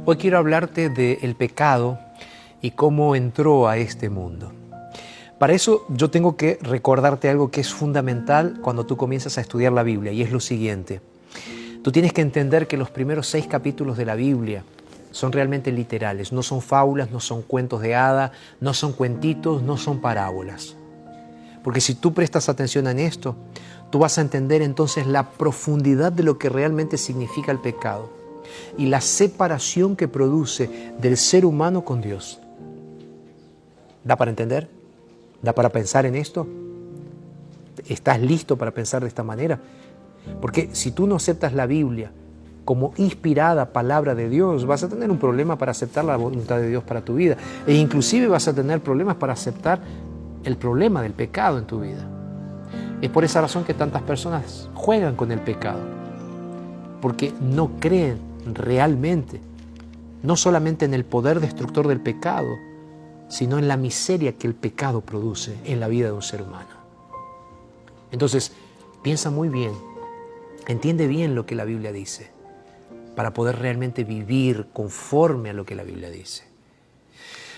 Hoy quiero hablarte del pecado y cómo entró a este mundo. Para eso yo tengo que recordarte algo que es fundamental cuando tú comienzas a estudiar la Biblia, y es lo siguiente. Tú tienes que entender que los primeros 6 capítulos de la Biblia son realmente literales, no son fábulas, no son cuentos de hada, no son cuentitos, no son parábolas. Porque si tú prestas atención en esto, tú vas a entender entonces la profundidad de lo que realmente significa el pecado y la separación que produce del ser humano con Dios. ¿Da para entender? ¿Da para pensar en esto? ¿Estás listo para pensar de esta manera? Porque si tú no aceptas la Biblia como inspirada palabra de Dios, vas a tener un problema para aceptar la voluntad de Dios para tu vida. E inclusive vas a tener problemas para aceptar el problema del pecado en tu vida. Es por esa razón que tantas personas juegan con el pecado, porque no creen realmente, no solamente en el poder destructor del pecado, sino en la miseria que el pecado produce en la vida de un ser humano. Entonces, piensa muy bien, entiende bien lo que la Biblia dice, para poder realmente vivir conforme a lo que la Biblia dice.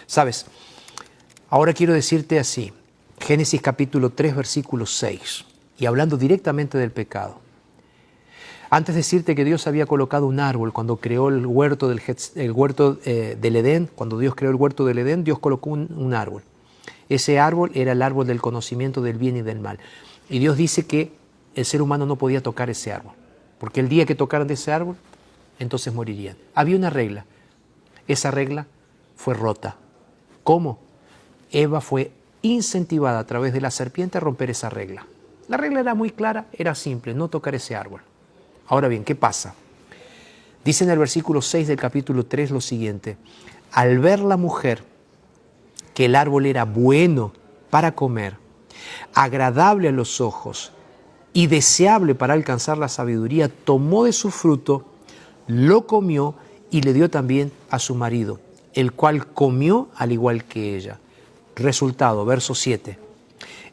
¿Sabes? Ahora quiero decirte así, Génesis capítulo 3, versículo 6, y hablando directamente del pecado. Antes de decirte que Dios había colocado un árbol cuando creó el huerto del Edén, cuando Dios creó el huerto del Edén, Dios colocó un árbol. Ese árbol era el árbol del conocimiento del bien y del mal. Y Dios dice que el ser humano no podía tocar ese árbol, porque el día que tocaran de ese árbol, entonces morirían. Había una regla. Esa regla fue rota. ¿Cómo? Eva fue incentivada a través de la serpiente a romper esa regla. La regla era muy clara, era simple, no tocar ese árbol. Ahora bien, ¿qué pasa? Dice en el versículo 6 del capítulo 3 lo siguiente: al ver la mujer que el árbol era bueno para comer, agradable a los ojos y deseable para alcanzar la sabiduría, tomó de su fruto, lo comió y le dio también a su marido, el cual comió al igual que ella. Resultado, verso 7.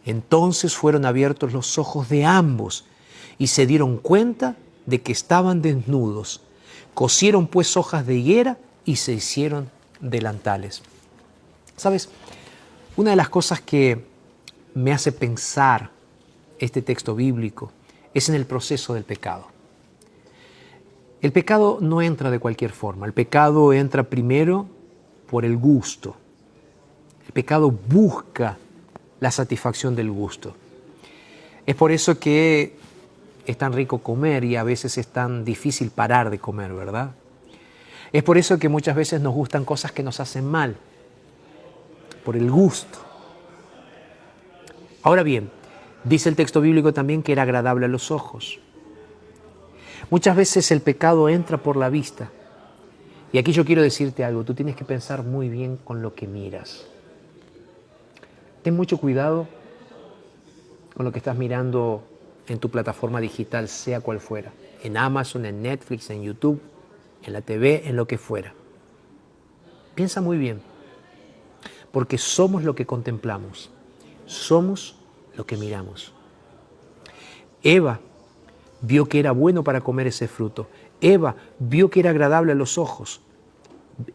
Entonces fueron abiertos los ojos de ambos y se dieron cuenta de que estaban desnudos. Cosieron pues hojas de higuera y se hicieron delantales. ¿Sabes? Una de las cosas que me hace pensar este texto bíblico es en el proceso del pecado. El pecado no entra de cualquier forma. El pecado entra primero por el gusto. El pecado busca la satisfacción del gusto. Es por eso que es tan rico comer y a veces es tan difícil parar de comer, ¿verdad? Es por eso que muchas veces nos gustan cosas que nos hacen mal, por el gusto. Ahora bien, dice el texto bíblico también que era agradable a los ojos. Muchas veces el pecado entra por la vista. Y aquí yo quiero decirte algo, tú tienes que pensar muy bien con lo que miras. Ten mucho cuidado con lo que estás mirando en tu plataforma digital, sea cual fuera. En Amazon, en Netflix, en YouTube, en la TV, en lo que fuera. Piensa muy bien, porque somos lo que contemplamos. Somos lo que miramos. Eva vio que era bueno para comer ese fruto. Eva vio que era agradable a los ojos.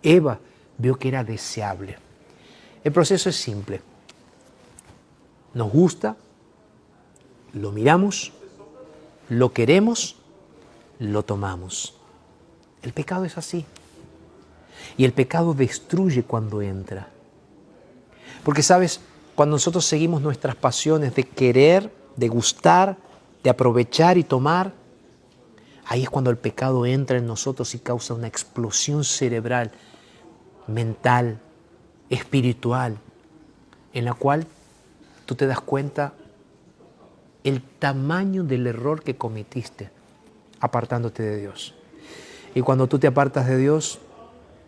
Eva vio que era deseable. El proceso es simple. Nos gusta, lo miramos, lo queremos, lo tomamos. El pecado es así. Y el pecado destruye cuando entra. Porque, ¿sabes? Cuando nosotros seguimos nuestras pasiones de querer, de gustar, de aprovechar y tomar, ahí es cuando el pecado entra en nosotros y causa una explosión cerebral, mental, espiritual, en la cual tú te das cuenta el tamaño del error que cometiste apartándote de Dios. Y cuando tú te apartas de Dios,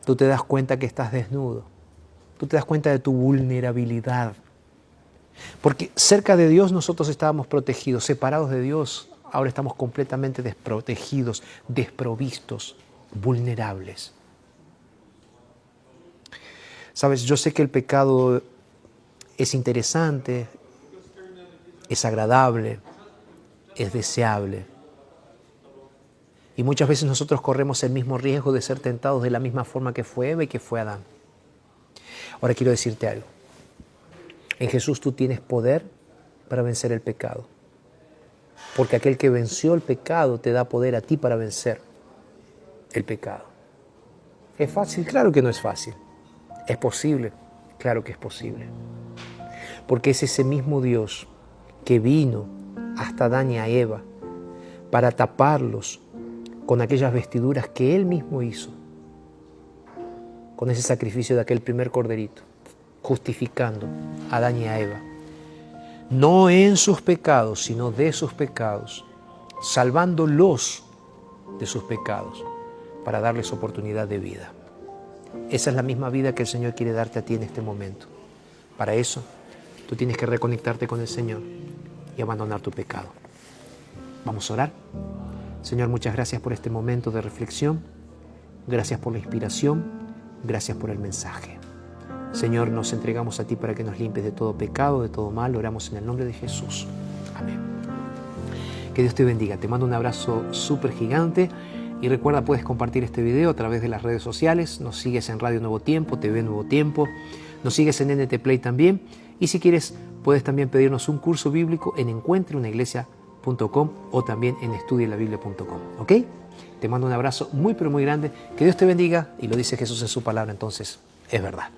tú te das cuenta que estás desnudo. Tú te das cuenta de tu vulnerabilidad. Porque cerca de Dios nosotros estábamos protegidos, separados de Dios, ahora estamos completamente desprotegidos, desprovistos, vulnerables. Sabes, yo sé que el pecado es interesante, es agradable, es deseable. Y muchas veces nosotros corremos el mismo riesgo de ser tentados de la misma forma que fue Eva y que fue Adán. Ahora quiero decirte algo. En Jesús tú tienes poder para vencer el pecado. Porque aquel que venció el pecado te da poder a ti para vencer el pecado. ¿Es fácil? Claro que no es fácil. ¿Es posible? Claro que es posible. Porque es ese mismo Dios que vino hasta Adán y a Eva para taparlos con aquellas vestiduras que Él mismo hizo, con ese sacrificio de aquel primer corderito, justificando a Adán y a Eva, no en sus pecados, sino de sus pecados, salvándolos de sus pecados, para darles oportunidad de vida. Esa es la misma vida que el Señor quiere darte a ti en este momento. Para eso, tú tienes que reconectarte con el Señor y abandonar tu pecado. Vamos a orar. Señor, muchas gracias por este momento de reflexión. Gracias por la inspiración. Gracias por el mensaje. Señor, nos entregamos a ti para que nos limpies de todo pecado, de todo mal. Oramos en el nombre de Jesús. Amén. Que Dios te bendiga. Te mando un abrazo súper gigante. Y recuerda, puedes compartir este video a través de las redes sociales. Nos sigues en Radio Nuevo Tiempo, TV Nuevo Tiempo. Nos sigues en NT Play también. Y si quieres, puedes también pedirnos un curso bíblico en encuentreunaiglesia.com o también en estudielabiblia.com. ¿Ok? Te mando un abrazo muy, pero muy grande. Que Dios te bendiga. Y lo dice Jesús en su palabra, entonces es verdad.